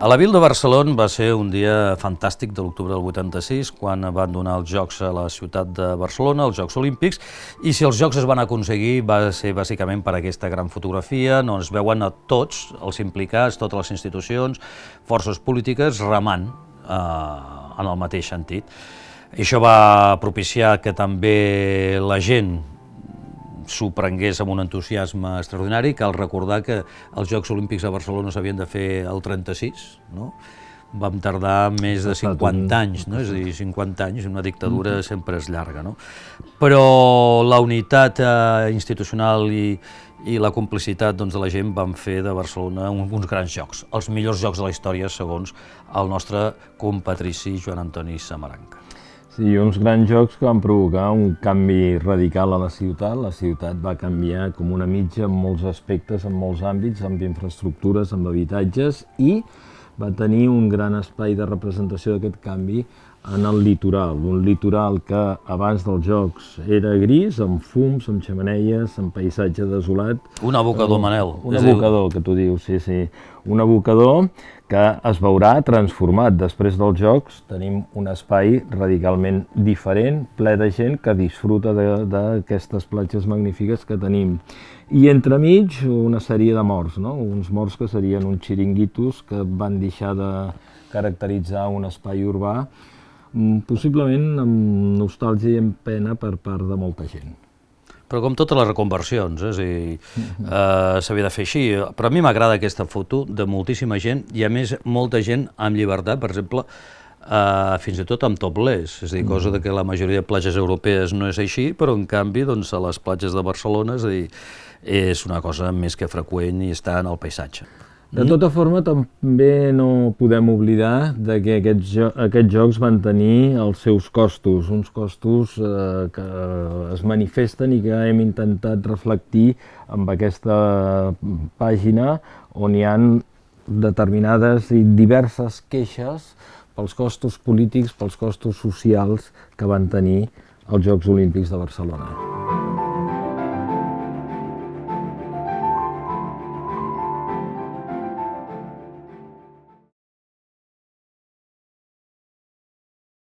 A la Vil de Barcelona va ser un dia fantàstic de l'octubre del 86, quan van donar els Jocs a la ciutat de Barcelona, els Jocs Olímpics, i si els Jocs es van aconseguir va ser bàsicament per aquesta gran fotografia, on es veuen a tots els implicats, totes les institucions, forces polítiques, remant en el mateix sentit. Això va propiciar que també la gent s'ho prengués amb un entusiasme extraordinari. Cal recordar que els Jocs Olímpics a Barcelona s'havien de fer el 36, no? Vam tardar més de 50 anys, no? És a dir, 50 anys, una dictadura sempre és llarga, no? Però la unitat institucional i la complicitat de la gent van fer de Barcelona uns grans jocs, els millors jocs de la història segons el nostre compatrici Joan Antoni Samaranch. Sí, uns grans jocs que van provocar un canvi radical a la ciutat va canviar com una mitja en molts aspectes, en molts àmbits, amb infraestructures, amb habitatges, i va tenir un gran espai de representació d'aquest canvi en el litoral, un litoral que abans dels Jocs era gris, amb fums, amb xemeneies, amb paisatge desolat. Un abocador, Manel. Un abocador, que tu dius, sí. Un abocador que es veurà transformat. Després dels Jocs tenim un espai radicalment diferent, ple de gent que disfruta d'aquestes platges magnífiques que tenim. I entremig una sèrie de morts, no? Uns morts que serien uns xiringuitos que van deixar de caracteritzar un espai urbà, possiblement amb nostàlgia i amb pena per part de molta gent. Però com totes les reconversions, s'havia de fer així. Però a mi m'agrada aquesta foto de moltíssima gent, i a més molta gent amb llibertat, per exemple, fins i tot amb topless, és a dir, cosa que la majoria de platges europees no és així, però en canvi a les platges de Barcelona és una cosa més que freqüent i està en el paisatge. De tota forma, també no podem oblidar que aquests jocs van tenir els seus costos, uns costos que es manifesten i que hem intentat reflectir amb aquesta pàgina, on hi ha determinades i diverses queixes pels costos polítics, pels costos socials que van tenir els Jocs Olímpics de Barcelona.